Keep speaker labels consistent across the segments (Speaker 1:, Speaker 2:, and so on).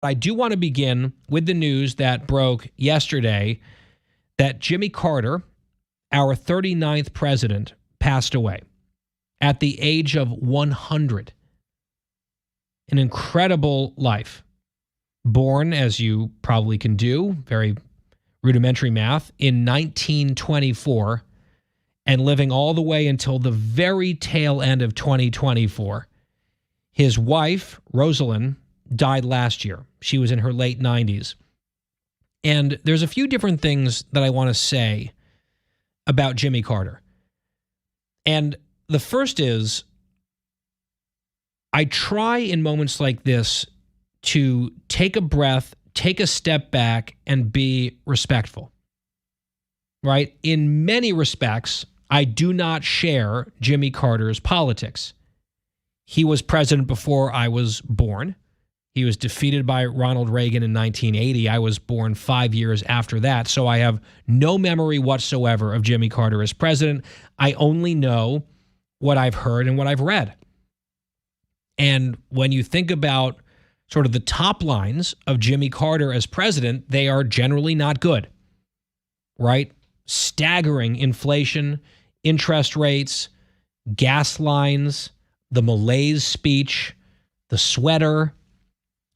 Speaker 1: I do want to begin with the news that broke yesterday that Jimmy Carter, our 39th president, passed away at the age of 100. An incredible life. Born, as you probably can do, very rudimentary math, in 1924 and living all the way until the very tail end of 2024. His wife, Rosalind, died last year. She was in her late 90s. And there's a few different things that I want to say about Jimmy Carter. And the first is, I try in moments like this to take a breath, take a step back, and be respectful. Right? In many respects, I do not share Jimmy Carter's politics. He was president before I was born. He was defeated by Ronald Reagan in 1980. I was born 5 years after that, so I have no memory whatsoever of Jimmy Carter as president. I only know what I've heard and what I've read. And when you think about sort of the top lines of Jimmy Carter as president, they are generally not good, right? Staggering inflation, interest rates, gas lines, the malaise speech, the sweater,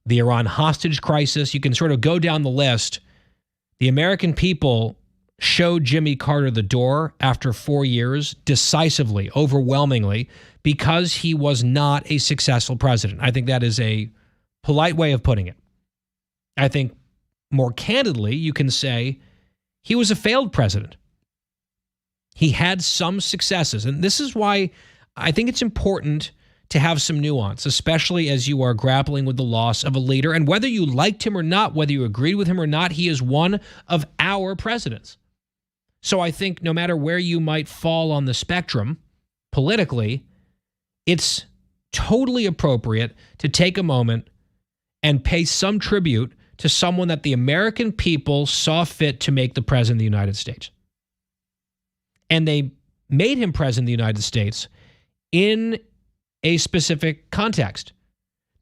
Speaker 1: the Iran hostage crisis. You can sort of go down the list. The American people showed Jimmy Carter the door after 4 years decisively, overwhelmingly, because he was not a successful president. I think that is a polite way of putting it. I think more candidly, you can say he was a failed president. He had some successes, and this is why I think it's important to have some nuance, especially as you are grappling with the loss of a leader. And whether you liked him or not, whether you agreed with him or not, he is one of our presidents. So I think no matter where you might fall on the spectrum politically, it's totally appropriate to take a moment and pay some tribute to someone that the American people saw fit to make the president of the United States. And they made him president of the United States in a specific context.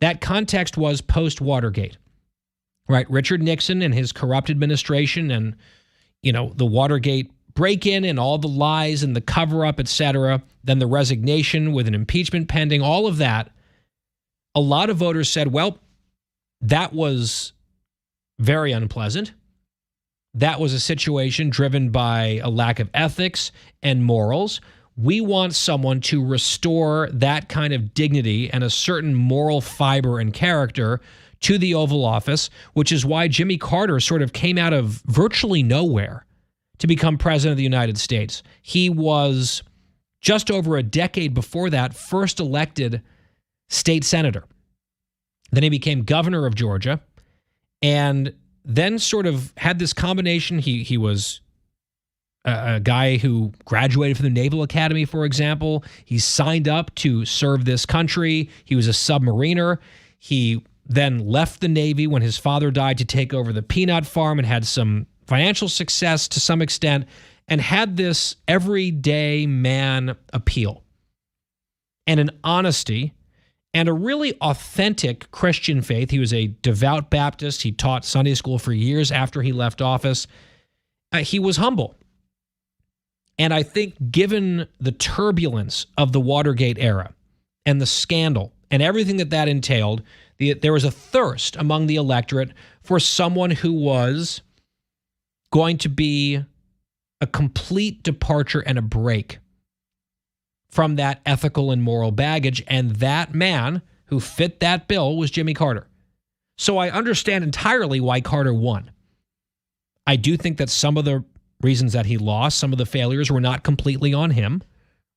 Speaker 1: That context was post-Watergate, right? Richard Nixon and his corrupt administration and, the Watergate break-in and all the lies and the cover-up, et cetera, then the resignation with an impeachment pending, all of that. A lot of voters said, well, that was very unpleasant. That was a situation driven by a lack of ethics and morals. We want someone to restore that kind of dignity and a certain moral fiber and character to the Oval Office, which is why Jimmy Carter sort of came out of virtually nowhere to become president of the United States. He was, just over a decade before that, first elected state senator. Then he became governor of Georgia, and then sort of had this combination. He was a guy who graduated from the Naval Academy, for example. He signed up to serve this country. He was a submariner. He then left the Navy when his father died to take over the peanut farm and had some financial success to some extent and had this everyday man appeal and an honesty and a really authentic Christian faith. He was a devout Baptist. He taught Sunday school for years after he left office. He was humble. And I think given the turbulence of the Watergate era and the scandal and everything that entailed, there was a thirst among the electorate for someone who was going to be a complete departure and a break from that ethical and moral baggage. And that man who fit that bill was Jimmy Carter. So I understand entirely why Carter won. I do think that some of the reasons that he lost, some of the failures were not completely on him,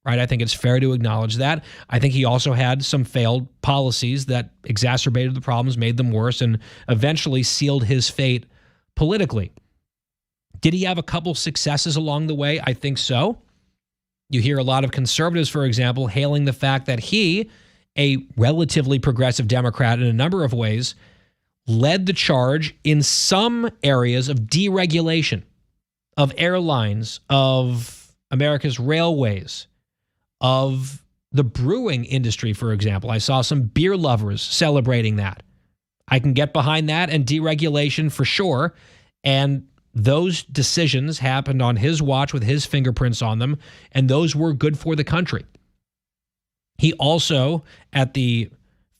Speaker 1: right? I think it's fair to acknowledge that. I think he also had some failed policies that exacerbated the problems, made them worse, and eventually sealed his fate politically. Did he have a couple successes along the way? I think so. You hear a lot of conservatives, for example, hailing the fact that he, a relatively progressive Democrat in a number of ways, led the charge in some areas of deregulation of airlines, of America's railways, of the brewing industry, for example. I saw some beer lovers celebrating that. I can get behind that, and deregulation for sure. And those decisions happened on his watch with his fingerprints on them, and those were good for the country. He also, at the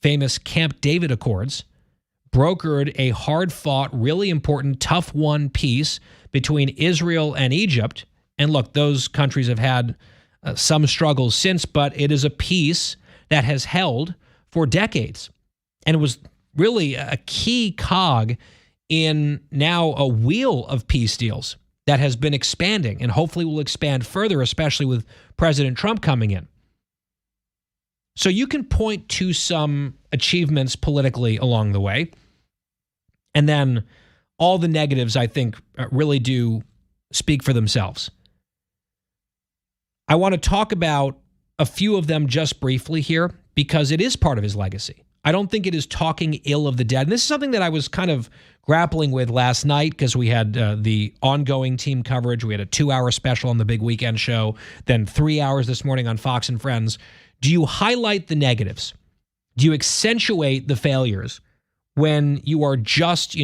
Speaker 1: famous Camp David Accords, brokered a hard-fought, really important, tough-won peace between Israel and Egypt. And look, those countries have had some struggles since, but it is a peace that has held for decades. And it was really a key cog in now a wheel of peace deals that has been expanding and hopefully will expand further, especially with President Trump coming in. So you can point to some achievements politically along the way. And then all the negatives, I think, really do speak for themselves. I want to talk about a few of them just briefly here because it is part of his legacy. I don't think it is talking ill of the dead. And this is something that I was kind of grappling with last night because we had the ongoing team coverage. We had a 2-hour special on the Big Weekend Show, then 3 hours this morning on Fox and Friends. Do you highlight the negatives? Do you accentuate the failures when you are just,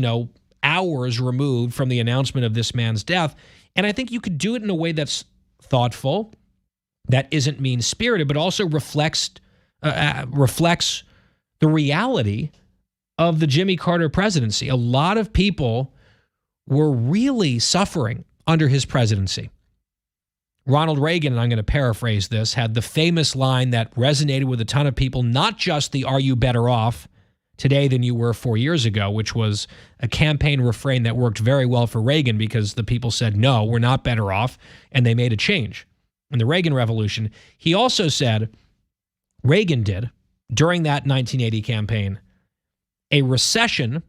Speaker 1: hours removed from the announcement of this man's death? And I think you could do it in a way that's thoughtful, that isn't mean-spirited, but also reflects the reality of the Jimmy Carter presidency. A lot of people were really suffering under his presidency. Ronald Reagan, and I'm going to paraphrase this, had the famous line that resonated with a ton of people, not just the "Are you better off today than you were 4 years ago," which was a campaign refrain that worked very well for Reagan because the people said, no, we're not better off, and they made a change. In the Reagan Revolution, he also said, Reagan did, during that 1980 campaign, a recession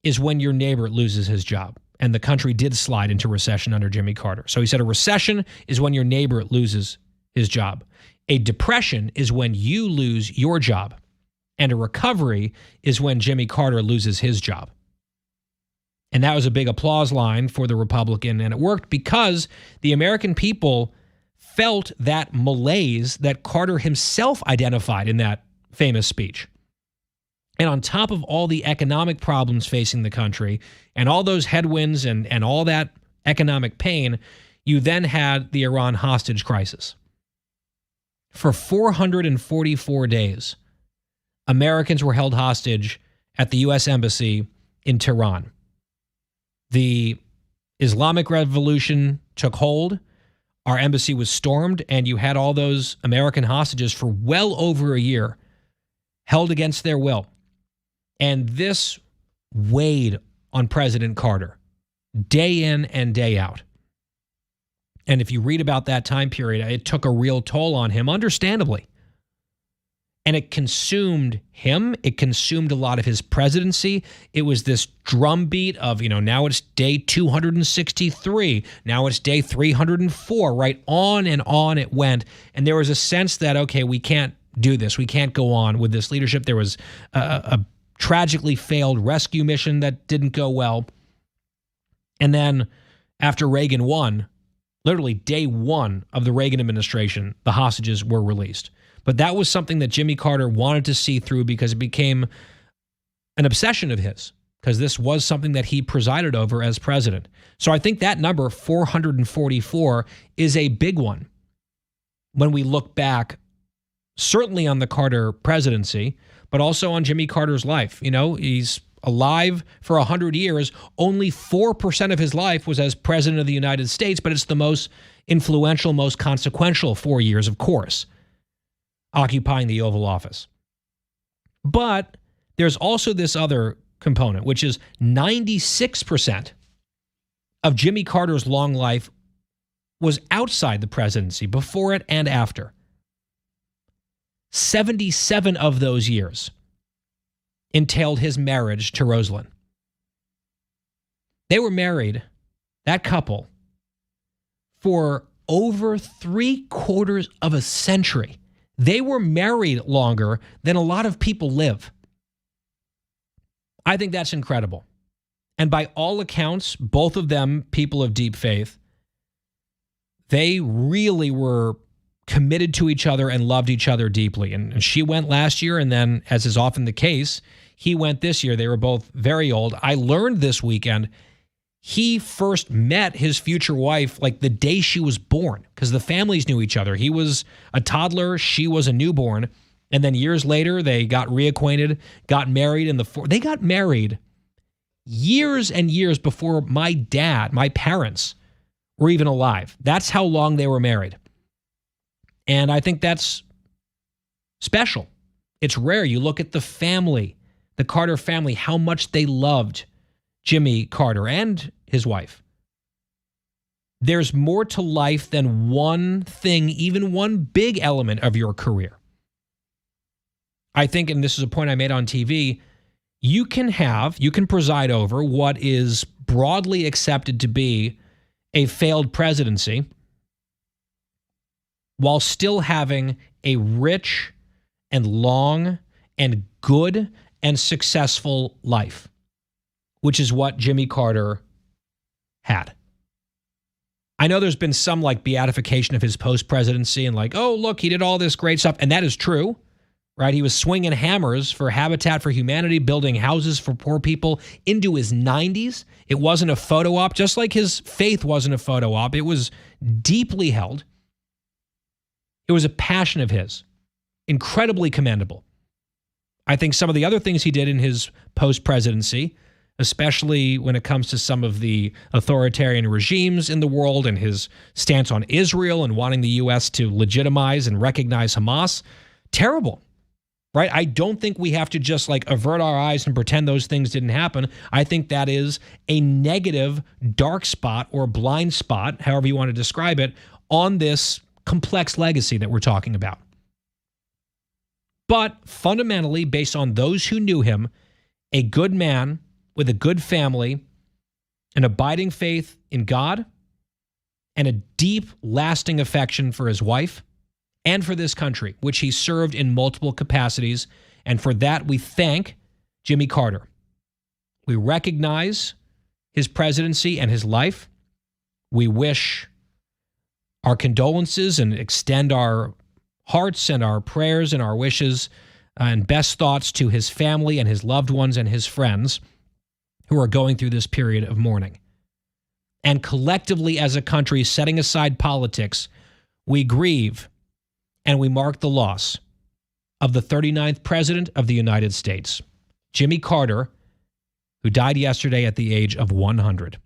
Speaker 1: is when your neighbor loses his job. And the country did slide into recession under Jimmy Carter. So he said a recession is when your neighbor loses his job. A depression is when you lose your job. And a recovery is when Jimmy Carter loses his job. And that was a big applause line for the Republican. And it worked because the American people felt that malaise that Carter himself identified in that famous speech. And on top of all the economic problems facing the country and all those headwinds and all that economic pain, you then had the Iran hostage crisis. For 444 days, Americans were held hostage at the U.S. Embassy in Tehran. The Islamic Revolution took hold. Our embassy was stormed, and you had all those American hostages for well over a year held against their will. And this weighed on President Carter day in and day out. And if you read about that time period, it took a real toll on him, understandably. And it consumed him. It consumed a lot of his presidency. It was this drumbeat of, now it's day 263. Now it's day 304. Right on and on it went. And there was a sense that, okay, we can't do this. We can't go on with this leadership. There was a tragically failed rescue mission that didn't go well. And then after Reagan won, literally day one of the Reagan administration, the hostages were released. But that was something that Jimmy Carter wanted to see through because it became an obsession of his, because this was something that he presided over as president. So I think that number, 444, is a big one when we look back, certainly on the Carter presidency, but also on Jimmy Carter's life. He's alive for 100 years. Only 4% of his life was as president of the United States, but it's the most influential, most consequential 4 years, of course, occupying the Oval Office. But there's also this other component, which is 96% of Jimmy Carter's long life was outside the presidency, before it and after. 77 of those years entailed his marriage to Rosalind. They were married, that couple, for over 3/4 of a century. They were married longer than a lot of people live. I think that's incredible. And by all accounts, both of them people of deep faith. They really were committed to each other and loved each other deeply. And she went last year, and then, as is often the case, he went this year. They were both very old. I learned this weekend he first met his future wife like the day she was born, because the families knew each other. He was a toddler, she was a newborn, and then years later they got reacquainted, got married they got married years and years before my parents were even alive. That's how long they were married. And I think that's special. It's rare. You look at the family, the Carter family, how much they loved Jimmy Carter and his wife. There's more to life than one thing, even one big element of your career. I think, and this is a point I made on TV, you can preside over what is broadly accepted to be a failed presidency while still having a rich and long and good and successful life, which is what Jimmy Carter had. I know there's been some like beatification of his post-presidency and like, oh, look, he did all this great stuff. And that is true, right? He was swinging hammers for Habitat for Humanity, building houses for poor people into his 90s. It wasn't a photo op, just like his faith wasn't a photo op. It was deeply held. It was a passion of his, incredibly commendable. I think some of the other things he did in his post-presidency, especially when it comes to some of the authoritarian regimes in the world and his stance on Israel and wanting the U.S. to legitimize and recognize Hamas, terrible, right? I don't think we have to just like avert our eyes and pretend those things didn't happen. I think that is a negative dark spot or blind spot, however you want to describe it, on this complex legacy that we're talking about. But fundamentally, based on those who knew him, a good man with a good family, an abiding faith in God, and a deep, lasting affection for his wife and for this country, which he served in multiple capacities. And for that, we thank Jimmy Carter. We recognize his presidency and his life. We wish our condolences and extend our hearts and our prayers and our wishes and best thoughts to his family and his loved ones and his friends who are going through this period of mourning. And collectively as a country, setting aside politics, we grieve and we mark the loss of the 39th President of the United States, Jimmy Carter, who died yesterday at the age of 100.